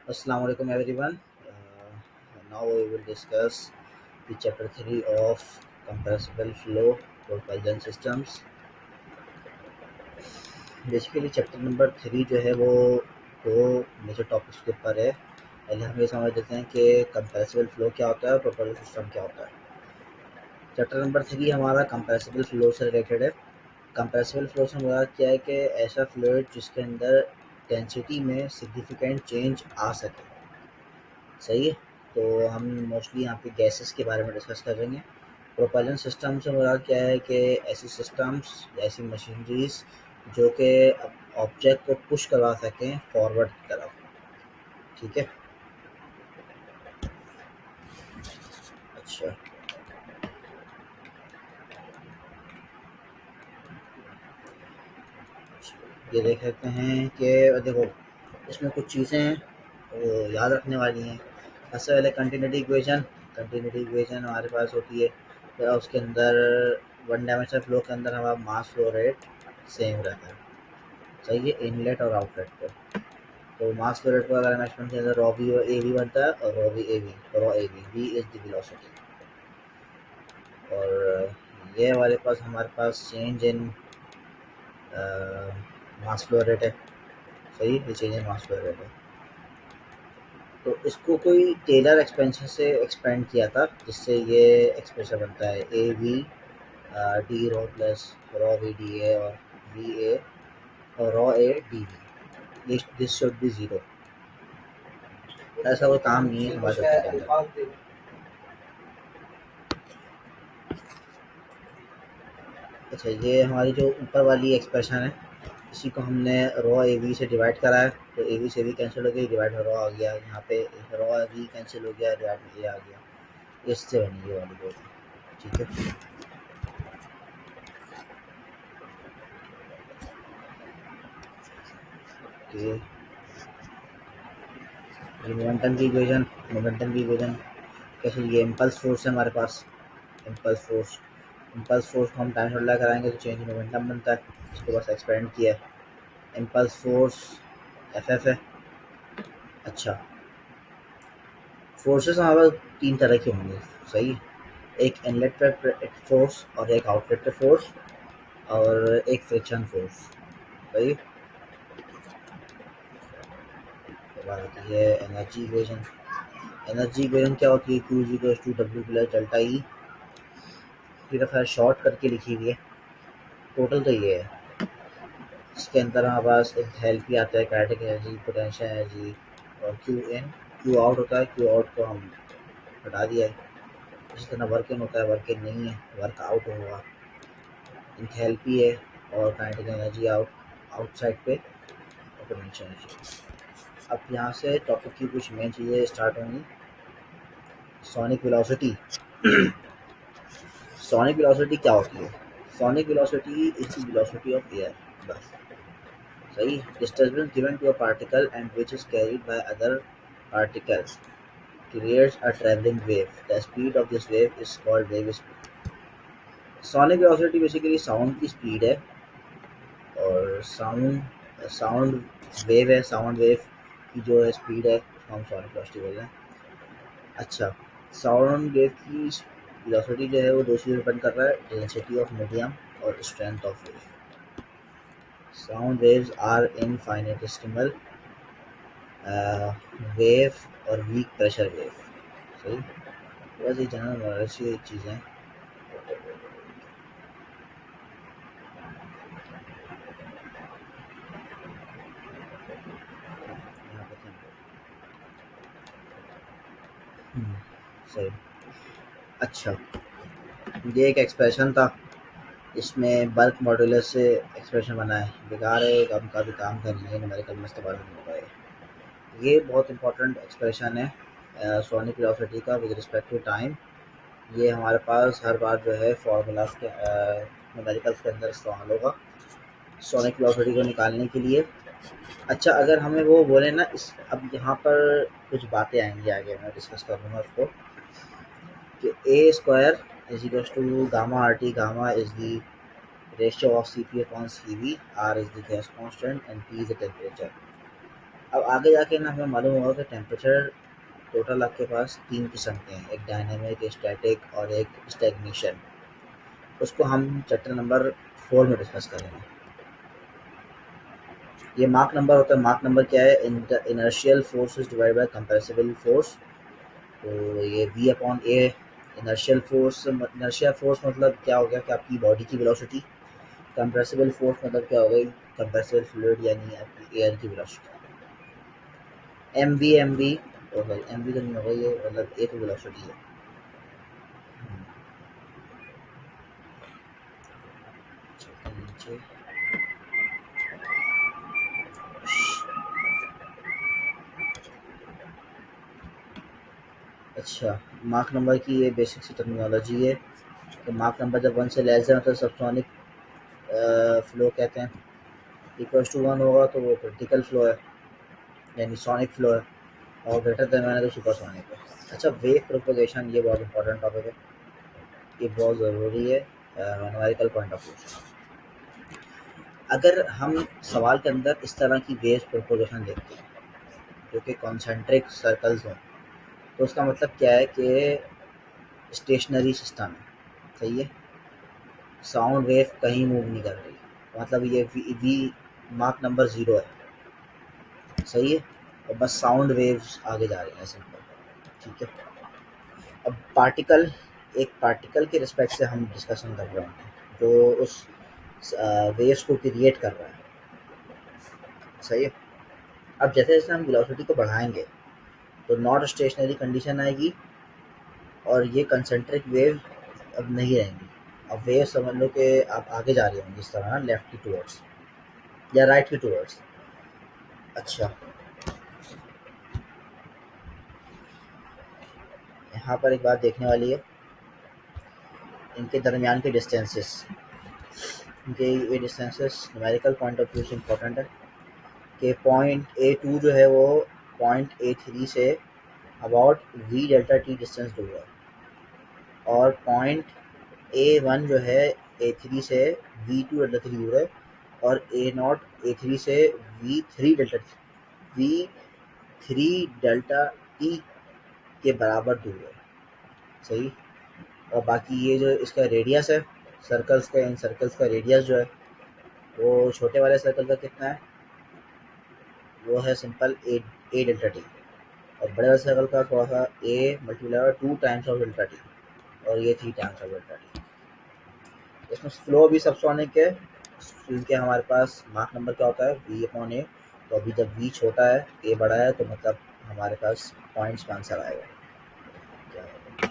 Assalamu alaikum everyone. Now we will discuss the chapter 3 of compressible flow propulsion systems. Basically chapter number 3 जो है वो दो major topics के ऊपर है। पहले हम ये समझ लेते हैं कि कंप्रेसिबल फ्लो क्या होता है और प्रोपल्शन सिस्टम क्या होता है। चैप्टर नंबर 3 हमारा कंप्रेसिबल फ्लो से रिलेटेड है। कंप्रेसिबल फ्लो से मुराद क्या है कि ऐसा फ्लूइड जिसके अंदर डेंसिटी में सिग्निफिकेंट चेंज आ सके। सही है। तो हम मोस्टली यहाँ पे गैसेस के बारे में डिस्कस करेंगे। प्रोपल्शन सिस्टम से मुराद क्या है कि ऐसी सिस्टम्स, ऐसी मशीनरीज जो कि ऑब्जेक्ट को पुश करवा सकें फॉरवर्ड की तरफ। ठीक है। अच्छा, ये देख सकते हैं कि देखो इसमें कुछ चीज़ें हैं वो याद रखने वाली हैं। सबसे पहले कंटिन्यूटी इक्वेशन हमारे पास होती है। फिर उसके अंदर वन डायमेंशनल फ्लो के अंदर हमारा मास फ्लो रेट सेम रहता है। सही है, इनलेट और आउटलेट पे। तो मास फ्लो रेट को अगर हम एक्सपेंड करें तो रॉ वी ए वी बनता है और rho A V is the velocity. और ये हमारे पास change in mass flow rate है। सही, ये change in mass flow rate है। तो इसको कोई टेलर एक्सपेंशन से एक्सपेंड किया था जिससे ये एक्सप्रेशन बनता है A V D rho plus rho V D A और वी ए और rho A D V. This should be zero. ऐसा कोई काम नहीं है हमारे चैप्टर के अंदर। अच्छा, ये हमारी जो ऊपर वाली एक्सप्रेशन है इसी को हमने रॉ ए वी से डिवाइड करा है। तो ए वी से वी कैंसिल हो गई, डिवाइड में रॉ आ गया। यहाँ पे रॉ वी कैंसिल हो गया, डिवाइड में ए आ गया। इससे बनी ये वाली बोली। ठीक है। ओके, ये मोमेंटम की इक्वेशन कैसे, ये इम्पल्स फोर्स है हमारे पास। इम्पल्स फोर्स को हम टाइम से अप्लाई कराएंगे तो चेंज इन मोमेंटम बनता है। इसको बस एक्सपेंड किया है। इम्पल्स फोर्स एफ एफ है। अच्छा, फोर्सेस हमारे पास तीन तरह के होंगे। सही, एक इनलेट पे फोर्स और एक आउटलेट पे फोर्स और एक फ्रिक्शन फोर्स। सही। तो बात आती है एनर्जी इक्वेशन क्या होती है, Q equals to W plus delta E. सिर्फ है शॉर्ट करके लिखी हुई है। टोटल तो ये है। इसके अंदर हमारे पास एंथैल्पी आता है, काइनेटिक एनर्जी, पोटेंशियल एनर्जी और क्यू आउट होता है। क्यू आउट को हम हटा दिया है। इसी तरह वर्क इन होता है, वर्क इन नहीं है, वर्क आउट होगा। एंथैल्पी है और काइनेटिक एनर्जी आउटसाइड पे और पोटेंशियल एनर्जी। अब यहाँ से टॉपिक की कुछ मेन चीज़ें स्टार्ट होंगी। Sonic velocity. सोनिक वेलोसिटी क्या होती है? Sonic velocity is the velocity of air. बस। सही। Disturbance given to a particle and which is carried by other particles creates a traveling wave. The speed of this wave is called wave speed. Sonic velocity basically sound की speed है और sound wave है। Sound wave की जो है speed है उसको हम सोनिक वेलोसिटी बोल रहे हैं। अच्छा, साउंड वेव की वेलोसिटी जो है वो दो चीज़ डिपेंड कर रहा है, डेंसिटी ऑफ मीडियम और strength of wave. Sound waves are infinitesimal wave और वीक प्रेशर वेव। सही। बस ये जनरल नॉलेज की चीज़ें। यहाँ पे थे। सही। अच्छा, ये एक एक्सप्रेशन था। इसमें बल्क मॉड्यूलस से एक्सप्रेशन बना है। बेकार है, हम का भी काम कर लिए न्यूमेरिकल में इस्तेमाल नहीं होगा ये बहुत इंपॉर्टेंट एक्सप्रेशन है सोनिक वेलोसिटी का विद रिस्पेक्ट टू टाइम। ये हमारे पास हर बार जो है फार्मूलाज के न्यूमेरिकल्स के अंदर इस्तेमाल होगा सोनिक वेलोसिटी को निकालने के लिए। अच्छा, अगर हमें वो बोले ना इस, अब यहाँ पर कुछ बातें आएंगी आगे, मैं डिस्कस करूँगा उसको कि A square is equals to gamma R T. Gamma is the ratio of Cp upon Cv, R is the gas constant and T is the temperature. अब आगे जाके ना हमें मालूम होगा कि टेम्परेचर टोटल आपके पास 3 किस्म के हैं, एक डायनामिक, एक स्टैटिक और एक स्टैग्नेशन। उसको हम चैप्टर नंबर 4 में डिस्कस करेंगे। ये मार्क नंबर होता है। मार्क नंबर क्या है? Inertial force is divided by compressible force. तो ये v अपॉन ए इनर्शियल फोर्स। इनर्शियल फोर्स मतलब क्या हो गया कि आपकी बॉडी की वेलोसिटी। कंप्रेसिबल फोर्स मतलब क्या हो गई? कंप्रेसिबल फ्लूइड यानी आपकी एयर की वेलोसिटी। एम वी हो गई, एम वी तो नहीं हो गई, ये मतलब एक वेलोसिटी है। चलते हैं नीचे। अच्छा, मार्क नंबर की ये बेसिक सी टर्मिनोलॉजी है। तो मार्क नंबर जब 1 से लेस देन होता है सबसोनिक फ्लो कहते हैं। इक्वल्स टू 1 होगा तो वो क्रिटिकल फ्लो है यानी सोनिक फ्लो है, और ग्रेटर देन 1 है तो सुपरसोनिक है। अच्छा, वेव प्रोपगेशन ये बहुत इंपॉर्टेंट टॉपिक है, ये बहुत ज़रूरी है न्यूमेरिकल पॉइंट ऑफ व्यू से। अगर हम सवाल के अंदर इस तरह की वेव प्रोपगेशन देखते हैं जो कि कॉन्सेंट्रिक सर्कल्स हों, तो उसका मतलब क्या है कि स्टेशनरी सिस्टम है। सही है, साउंड वेव कहीं मूव नहीं कर रही, मतलब ये वी मार्क नंबर 0 है। सही है, और बस साउंड वेव्स आगे जा रही हैं सिंपल। ठीक है, अब पार्टिकल, एक पार्टिकल के रिस्पेक्ट से हम डिस्कशन कर रहे हैं जो उस वेव्स को क्रिएट कर रहा है। सही है, अब जैसे जैसे हम वेलोसिटी को बढ़ाएंगे तो नॉट स्टेशनरी कंडीशन आएगी और ये कंसेंट्रिक वेव अब नहीं रहेंगी। अब वेव समझ लो कि आप आगे जा रही होंगी इस तरह, लेफ्ट की टूवर्ड्स या राइट की टूवर्ड्स। अच्छा, यहाँ पर एक बात देखने वाली है, इनके दरमियान के डिस्टेंसेस, इनके ये distances numerical point of view से इंपॉर्टेंट है कि पॉइंट A2 जो है वो point A3 say about we delta T distance दूर है, और पॉइंट A1 जो है A3 से V2 डेल्टा थ्री दूर है, और A0 A3 से V3 डेल्टा टी के बराबर दूर है। सही, और बाकी ये जो इसका रेडियस है सर्कल्स का, इन सर्कल्स का रेडियस जो है वो छोटे वाले सर्कल का कितना है? वो है सिंपल ए डेल्टा टी, और बड़े वाले सर्कल का थोड़ा सा A multiply 2 times of delta T, और ये 3 टाइम्स ऑफ डेल्टा टी। इसमें फ्लो भी सबसोनिक है क्योंकि हमारे पास मार्क नंबर क्या होता है? V upon A. तो अभी जब वी छोटा है ए बड़ा है तो मतलब हमारे पास पॉइंट्स का आंसर आएगा। क्या होगा?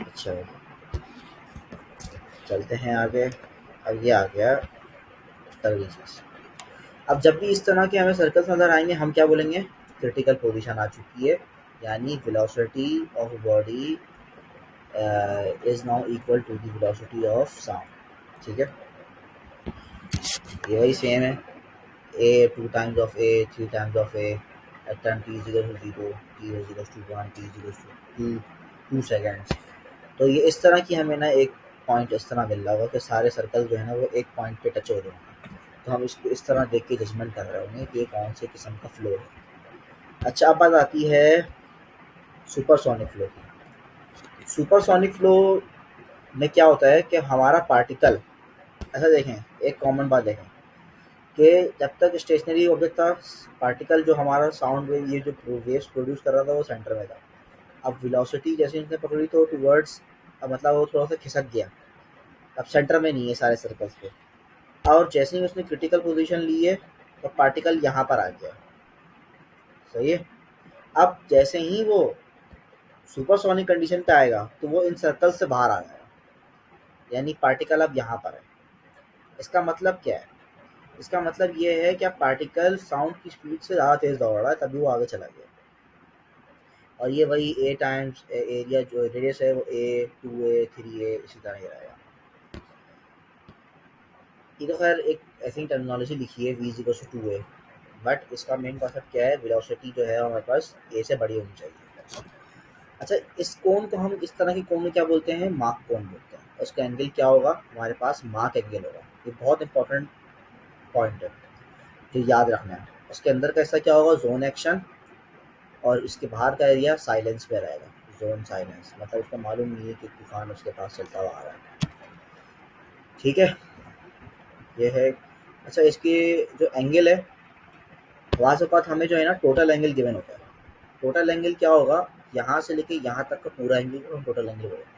अच्छा, चलते हैं आगे। अब ये आ गया अगली चीज़। अब जब भी इस तरह के हमें सर्कल्स नज़र आएंगे हम क्या बोलेंगे? क्रिटिकल पोजीशन आ चुकी है, यानी velocity of body is now equal to the velocity of sound. ठीक है, ये वही सेम है, a 2 times of a 3 times of a at time t is equal to 0, t is equal to 1, t is equal to 2 seconds। तो ये इस तरह की हमें ना एक पॉइंट इस तरह मिल रहा होगा कि सारे सर्कल जो है ना वो एक पॉइंट पे टच हो रहे होंगे, तो हम इसको इस तरह देख के जजमेंट कर रहे होंगे कि ये कौन से किस्म का फ्लो है। अच्छा, अब बात आती है सुपरसोनिक फ्लो की। सुपरसोनिक फ्लो में क्या होता है कि हमारा पार्टिकल, ऐसा देखें एक कॉमन बात देखें कि जब तक स्टेशनरी ऑब्जेक्ट था, पार्टिकल जो हमारा साउंड वेव ये जो वेव्स प्रोड्यूस कर रहा था वो सेंटर में था। अब वेलोसिटी जैसे इसने पकड़ी तो टूवर्ड्स, मतलब वो थोड़ा सा खिसक गया, अब सेंटर में नहीं है सारे सर्कल्स पे, और जैसे ही उसने क्रिटिकल पोजीशन ली है तो पार्टिकल यहाँ पर आ गया। सही है, अब जैसे ही वो सुपरसोनिक कंडीशन पे आएगा तो वो इन सर्कल से बाहर आ जाएगा, यानी पार्टिकल अब यहाँ पर है। इसका मतलब क्या है? इसका मतलब ये है कि अब पार्टिकल साउंड की स्पीड से ज़्यादा तेज़ दौड़ रहा है तभी वो आगे चला गया, और ये वही ए टाइम्स एरिया जो रेडियस है वो A2 A 3 इसी तरह ही रहेगा। ये तो खैर एक ऐसी टर्मिनोलॉजी लिखी है V = 2a, बट इसका मेन कॉन्सेप्ट क्या है? वेलोसिटी जो है हमारे पास ए से बड़ी होनी चाहिए। अच्छा, इस कोण को हम, इस तरह के कोण में क्या बोलते हैं? मार्क कोण बोलते हैं। उसका एंगल क्या होगा? हमारे पास मार्क एंगल होगा। ये बहुत इंपॉर्टेंट पॉइंटर, जो याद रखना है। उसके अंदर का हिस्सा क्या होगा, जोन एक्शन, और इसके बाहर का एरिया साइलेंस पे रहेगा, जोन साइलेंस, मतलब उसको मालूम नहीं है कि तूफान उसके पास चलता हुआ आ रहा है। ठीक है, ये है। अच्छा, इसकी जो एंगल है, वहाँ से बात हमें जो है ना टोटल एंगल गिवन होता है। टोटल एंगल क्या होगा, यहाँ से लेके यहाँ तक का पूरा एंगल को हम टोटल एंगल बोलेंगे।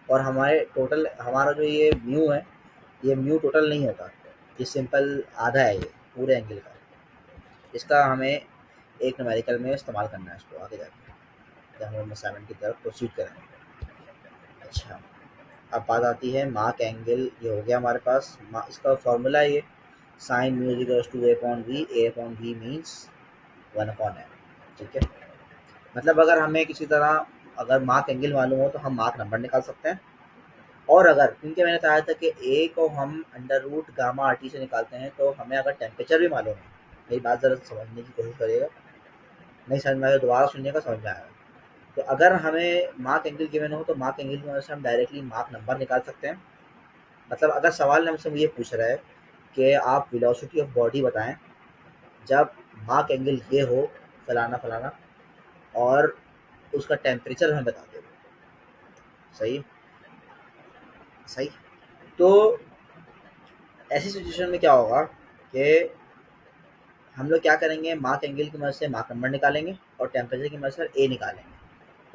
और हमारे टोटल, हमारा जो ये म्यू है, ये म्यू टोटल नहीं होता, ये सिंपल आधा है ये पूरे एंगल का। इसका हमें एक न्यूमेरिकल में इस्तेमाल करना है इसको आगे जाके, जब हम असाइनमेंट की तरफ प्रोसीड करेंगे। अच्छा, अब बात आती है मार्क एंगल। ये हो गया हमारे पास, इसका फॉर्मूला है ये, sine mu is equals to A upon V means 1/n। ठीक है, मतलब अगर हमें किसी तरह अगर मार्क एंगल मालूम हो तो हम मार्क नंबर निकाल सकते हैं। और अगर, क्योंकि मैंने कहा था कि ए को हम under root gamma R T से निकालते हैं, तो हमें अगर टेम्परेचर भी मालूम है, मेरी बात ज़रा समझने की कोशिश करिएगा, नहीं समझ में आएगा दोबारा सुनिएगा, समझ में आएगा। तो अगर हमें मार्क एंगल गिवन हो तो मार्क एंगल की मदद से हम डायरेक्टली मार्क नंबर निकाल सकते हैं। मतलब अगर सवाल हमसे मुझे पूछ रहा है कि आप वेलोसिटी ऑफ बॉडी बताएं जब मार्क एंगल ये हो फलाना फलाना, और उसका टेम्परेचर हमें बता दो, सही सही। तो ऐसी सिचुएशन में क्या होगा कि हम लोग क्या करेंगे, मार्क एंगल की मदद से मार्क नंबर निकालेंगे और टेम्परेचर की मदद से ए निकालेंगे।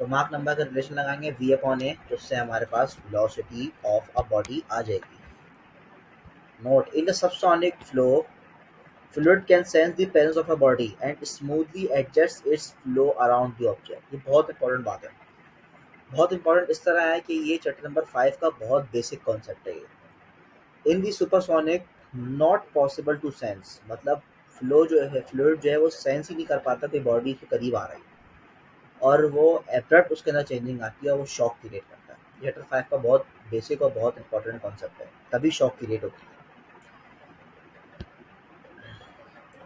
तो मार्क नंबर का रिलेशन लगाएंगे v अपॉन ए, तो उससे हमारे पास वेलोसिटी ऑफ अ बॉडी आ जाएगी। Note, in the subsonic flow fluid can sense the presence of a body and smoothly adjusts its flow around the object। ये बहुत important बात है, बहुत इंपॉर्टेंट इस तरह है कि ये चैप्टर नंबर 5 का बहुत बेसिक कॉन्सेप्ट है ये। In the supersonic not possible to sense, मतलब फ्लो जो है, फ्लूइड जो है वो सेंस ही नहीं कर पाता कि बॉडी के करीब आ रही है, और वो एब्रप्ट उसके अंदर चेंजिंग आती है और वो शॉक क्रिएट करता है। ये चैप्टर 5 का बहुत बेसिक और बहुत इंपॉर्टेंट कॉन्सेप्ट है, तभी शॉक क्रिएट होती है।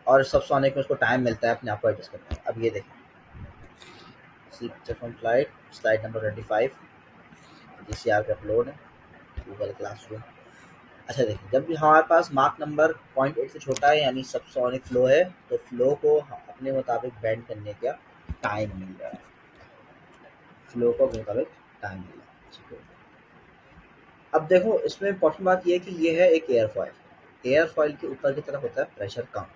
और सबसोनिक में उसको टाइम मिलता है अपने आप को एडजस्ट करने में। अब ये देखें, see picture from flight, slide number 25, GCR पे अपलोड है, गूगल क्लासरूम। अच्छा देखिए, जब भी हमारे पास मार्क नंबर 0.8 से छोटा है यानी सबसोनिक फ्लो है, तो फ्लो को अपने मुताबिक बैंड करने का टाइम मिल रहा है, फ्लो को अपने मुताबिक टाइम मिल रहा है। ठीक है, अब देखो इसमें इंपॉर्टेंट बात यह है कि ये है एक एयरफॉयल। एयरफॉयल के ऊपर की तरफ होता है प्रेशर कम।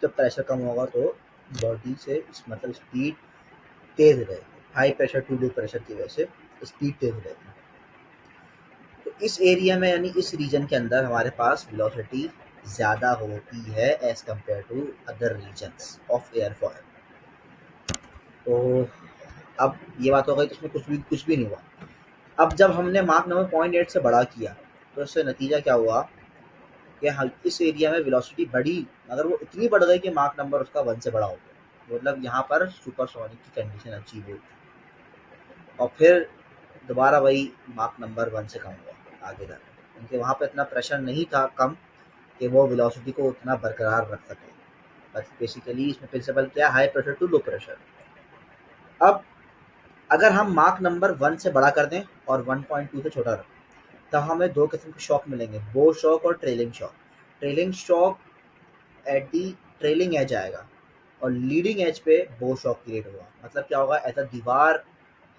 जब प्रेशर कम होगा तो बॉडी से मतलब स्पीड तेज रहेगी, high pressure to low pressure की वजह से स्पीड तेज रहेगी। तो इस एरिया में यानी इस रीजन के अंदर हमारे पास वेलोसिटी ज़्यादा होती है as compare to other regions of airfoil. तो अब ये बात हो गई, तो उसमें कुछ भी नहीं हुआ। अब जब हमने मार्क नंबर 0.8 से बड़ा किया तो इससे नतीजा क्या हुआ कि इस एरिया में वेलोसिटी बढ़ी, मगर वो इतनी बढ़ गई कि मार्क नंबर उसका 1 से बड़ा हो गया, मतलब यहाँ पर सुपरसोनिक की कंडीशन अचीव हुई। और फिर दोबारा वही मार्क नंबर 1 से कम हुआ आगे जाकर, क्योंकि वहाँ पे इतना प्रेशर नहीं था कम कि वो वेलोसिटी को उतना बरकरार रख सके। बस बेसिकली इसमें प्रिंसिपल क्या है, high pressure to low pressure. अब अगर हम मार्क नंबर 1 से बड़ा कर दें और 1.2 से छोटा रखें, तब हमें दो किस्म के शॉक मिलेंगे, बो शॉक और trailing shock. Trailing shock at the trailing edge आएगा और लीडिंग एज पे बो शॉक क्रिएट होगा। मतलब क्या होगा, ऐसा दीवार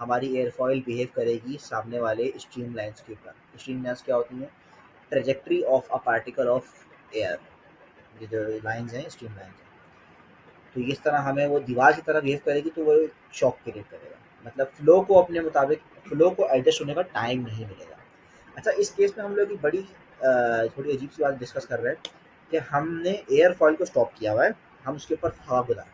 हमारी एयरफॉयल बिहेव करेगी सामने वाले स्ट्रीम लाइन्स के ऊपर। स्ट्रीम लाइन्स क्या होती हैं, trajectory of a particle of air, ये जो लाइन्स हैं स्ट्रीम लाइन्स हैं। तो इस तरह हमें वो दीवार की तरह बिहेव करेगी तो वो शॉक क्रिएट करेगा, मतलब फ्लो को अपने मुताबिक, फ्लो को एडजस्ट होने का टाइम नहीं मिलेगा। अच्छा, इस केस में हम लोग एक बड़ी थोड़ी अजीब सी बात डिस्कस कर रहे हैं कि हमने एयरफॉयल को स्टॉप किया हुआ है, हम उसके ऊपर हवा गुजार।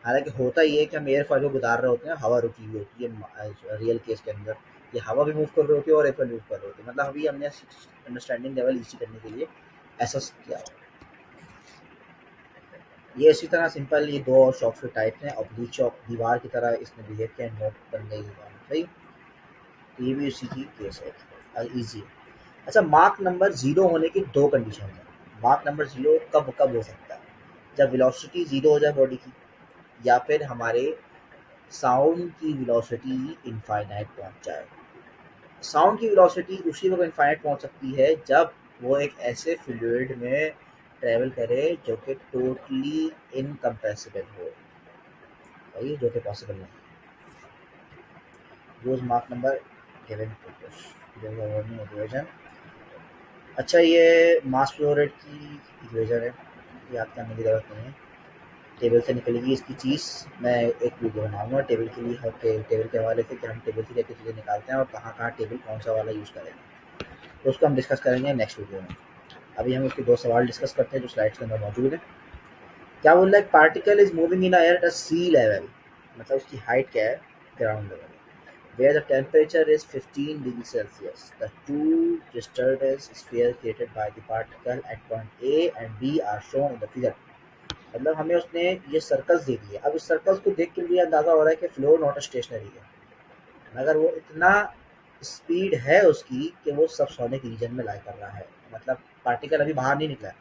हालांकि होता ये है कि हम एयरफॉयल को गुजार रहे होते हैं, हवा रुकी हुई होती है रियल केस के अंदर, ये हवा भी मूव कर रही होती है और एयरफॉयल मूव कर रहे होते हैं। मतलब अभी हमने अंडरस्टैंडिंग लेवल इजी करने के लिए ऐसा किया हुआ। ये इसी तरह सिंपल, ये दो और शॉक के टाइप हैं। ऑब्लिक शॉक दीवार की तरह इसमें बिहेव किया, नोट बन गई है सही। तो ये भी उसी की केस है, ईजी। अच्छा, मार्क नंबर 0 होने की दो कंडीशन है। मार्क नंबर 0 कब कब हो सकता है, जब वेलोसिटी 0 हो जाए बॉडी की, या फिर हमारे साउंड की वेलोसिटी इनफाइनाइट पहुंच जाए। साउंड की वेलोसिटी उसी वक्त इनफाइनाइट पहुंच सकती है जब वो एक ऐसे फ्लूइड में ट्रेवल करे जो कि टोटली इनकम्प्रेसिबल हो, सही, जो कि पॉसिबल नहीं। Use mark number given to equation. अच्छा, ये मास फ्लो रेट की इक्वेशन है, याद करने की ज़रूरत नहीं है, टेबल से निकलेगी इसकी चीज़। मैं एक वीडियो बनाऊंगा टेबल के लिए, टेबल के हवाले से कि हम टेबल से क्या चीज़ें निकालते हैं और कहाँ कहाँ टेबल कौन सा वाला यूज़ करेंगे, तो उसको हम डिस्कस करेंगे नेक्स्ट वीडियो में। अभी हम उसके दो सवाल डिस्कस करते हैं जो स्लाइड्स के अंदर मौजूद है। क्या बोल रहा है, particle is moving in air at sea level, मतलब उसकी हाइट क्या है, ground level, where the temperature is 15 degrees Celsius. The two disturbance spheres created by the particle at point A and B are shown in the figure. मतलब हमें उसने ये circles दे दिए। अब इस सर्कल्स को देख के मुझे अंदाजा हो रहा है कि फ्लो नॉट स्टेशनरी है, मगर वो इतना स्पीड है उसकी कि वो सब सोनिक रीजन में लाई कर रहा है, मतलब पार्टिकल अभी बाहर नहीं निकला है।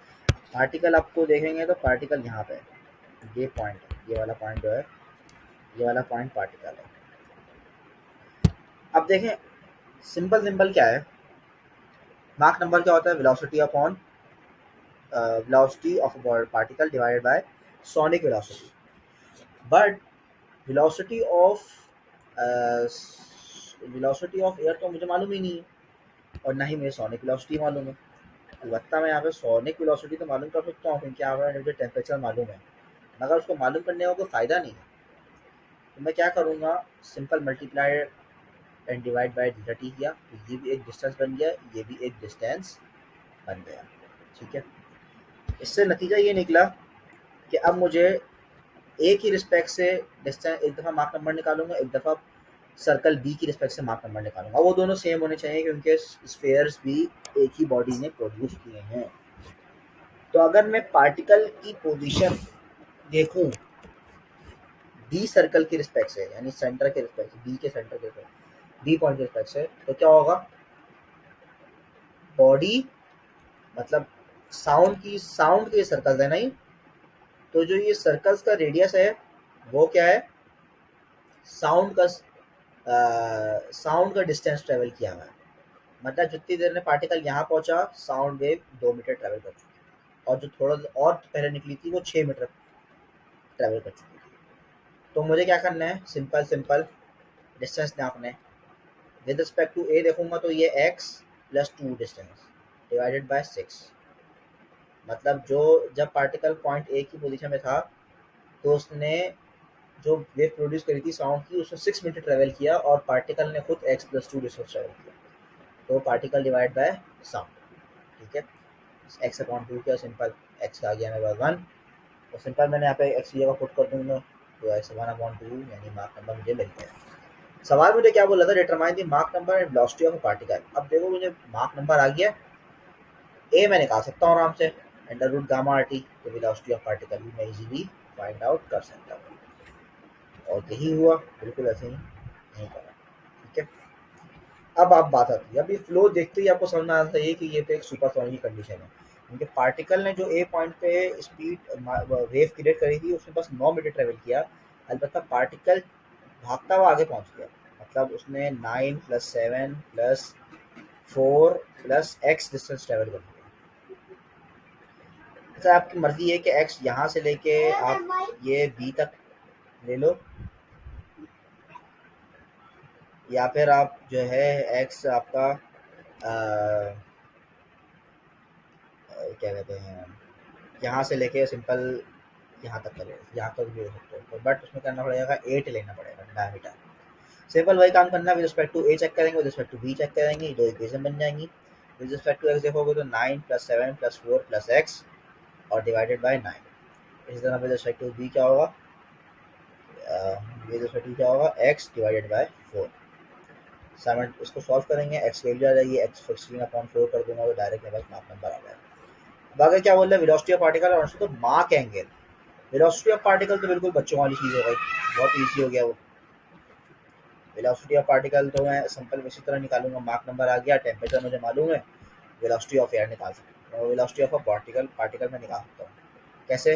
पार्टिकल आपको देखेंगे तो पार्टिकल यहाँ पे है, ये पॉइंट है, ये वाला पॉइंट जो है, ये वाला पॉइंट पार्टिकल है। अब देखें, सिंपल सिंपल क्या है, मार्क नंबर क्या होता है, velocity upon velocity of particle divided by sonic velocity. But velocity of velocity of air तो मुझे मालूम ही नहीं है, और ना ही मुझे सोनिक वेलोसिटी मालूम है। अलबत्ता मैं यहाँ पे सोनिक वेलोसिटी तो मालूम कर सकता हूँ क्योंकि यहाँ पर मुझे टेम्परेचर मालूम है, मगर उसको मालूम करने का कोई फ़ायदा नहीं है। तो मैं क्या करूँगा, simple multiply and divide by delta T किया, तो ये भी एक डिस्टेंस बन गया, ये भी एक डिस्टेंस बन गया, ठीक है। इससे नतीजा ये निकला कि अब मुझे ए की रिस्पेक्ट से डिस्टेंस, एक दफ़ा मार्क नंबर निकालूंगा, एक दफ़ा सर्कल बी की रिस्पेक्ट से मार्क नंबर निकालूंगा। वो दोनों सेम होने चाहिए क्योंकि स्फेयर्स भी एक ही बॉडी ने प्रोड्यूस किए हैं। तो अगर मैं पार्टिकल की पोजीशन देखूं बी सर्कल की रिस्पेक्ट से, यानी सेंटर के रिस्पेक्ट से, बी के सेंटर के रिस्पेक्ट, बी पॉइंट के रिस्पेक्ट से, तो क्या होगा, बॉडी मतलब साउंड के सर्कल्स है नहीं, तो जो ये सर्कल्स का रेडियस है वो क्या है, साउंड का साउंड का डिस्टेंस ट्रेवल किया हुआ है। मतलब जितनी देर में पार्टिकल यहाँ पहुंचा, साउंड वेव 2 मीटर ट्रेवल कर चुकी है, और जो थोड़ा और पहले निकली थी वो 6 मीटर ट्रेवल कर चुकी थी। तो मुझे क्या करना है, सिंपल सिंपल डिस्टेंस नापना है। विद रिस्पेक्ट टू ए देखूंगा तो ये x plus 2 distance divided by 6, मतलब जो जब पार्टिकल पॉइंट ए की पोजीशन में था तो उसने जो वेव प्रोड्यूस करी थी साउंड की, उसने 6 मीटर ट्रेवल किया, और पार्टिकल ने खुद x प्लस 2 डिस्टेंस ट्रेवल किया, तो पार्टिकल डिवाइड बाय साउंड, ठीक है। एक्स अपॉन टू किया, सिंपल एक्स आ गया मेरे पास 1, और सिंपल मैंने यहाँ पे एक्स की जगह पुट कर दूंगा, तो एक्स 1/2 यानी मार्क नंबर मुझे मिल गया। सवाल मुझे क्या बोला था, determine the mark number and velocity of a particle. अब देखो मुझे मार्क नंबर आ गया, ए मैं निकाल सकता हूँ आराम से, under root gamma R T, तो वेलोसिटी ऑफ पार्टिकल भी मैं इजीली फाइंड आउट कर सकता हूँ, और यही हुआ, बिल्कुल ऐसे ही नहीं करा, ठीक है। अब आप बात आती है, अभी फ्लो देखते ही आपको समझ में आता है कि ये तो एक सुपरसोनिक की कंडीशन है, क्योंकि पार्टिकल ने जो ए पॉइंट पे स्पीड वेव क्रिएट करी थी उसने बस 9 मीटर ट्रेवल किया, अलबत्ता पार्टिकल भागता हुआ आगे पहुंच गया, मतलब उसने 9 plus 7 plus 4 plus x distance travel कर लिया। अच्छा, आपकी मर्जी है कि एक्स यहाँ से लेके आप ये बी तक ले लो, या फिर आप जो है एक्स आपका क्या कहते हैं, यहाँ से लेके सिंपल यहाँ तक करो, यहाँ तक भी हो सकते हो, तो बट उसमें करना पड़ेगा 8 लेना पड़ेगा डायमीटर। सिंपल वही काम करना, with respect to A check करेंगे, with respect to B check करेंगे, दो इक्वेशन बन जाएंगी। विद रिस्पेक्ट टू एक्स देखोगे तो 9 प्लस 7 प्लस 4 प्लस एक्स और डिवाइडेड बाई 9। इसी तरह विद रिस्पेक्ट टू बी क्या होगा, विद रिस्पेक्ट टू क्या होगा, एक्स डिवाइडेड बाई 4। सेवन इसको सॉल्व करेंगे, एक्स की वैल्यू आ जाएगी, एक्स 16/4 कर दूंगा तो डायरेक्ट मेरे पास मार्क नंबर आ जाएगा। अब आगे क्या बोल रहे हैं, वेलोसिटी ऑफ पार्टिकल और तो mark angle. Velocity of particle तो बिल्कुल बच्चों वाली चीज़ हो गई, बहुत ईजी हो गया वो। वेलोसिटी ऑफ पार्टिकल तो मैं सिंपल इसी तरह निकालूंगा, मार्क नंबर आ गया, टेम्परेचर मुझे मालूम है, वेलोसिटी ऑफ एयर निकाल सकता हूँ, velocity of a particle particle में निकाल सकता हूँ। कैसे,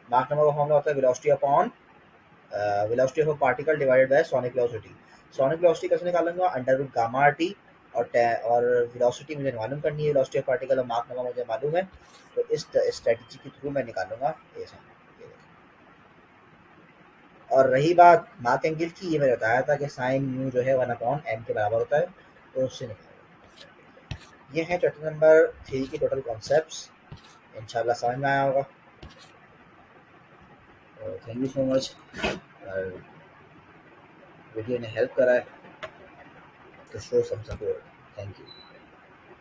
मार्क नंबर का फॉर्मूला होता है velocity upon velocity of a particle divided by sonic velocity. Sonic velocity कैसे निकालूंगा, under root gamma R T, और वेलोसिटी मुझे मालूम करनी है, वेलोसिटी ऑफ पार्टिकल और माक नंबर मुझे मालूम है, तो इस स्ट्रेटजी के थ्रू मैं निकालूंगा ये सब। ये देखो। और रही बात माक एंगल की, ये मैंने बताया था कि साइन म्यू जो है 1/m के बराबर होता है, तो उससे निकालेंगे। ये है चैप्टर नंबर 3 की टोटल कॉन्सेप्ट्स। इंशाल्लाह समझ में आया होगा। Thank you so much. और वीडियो ने हेल्प करा है तो show some support. Thank you.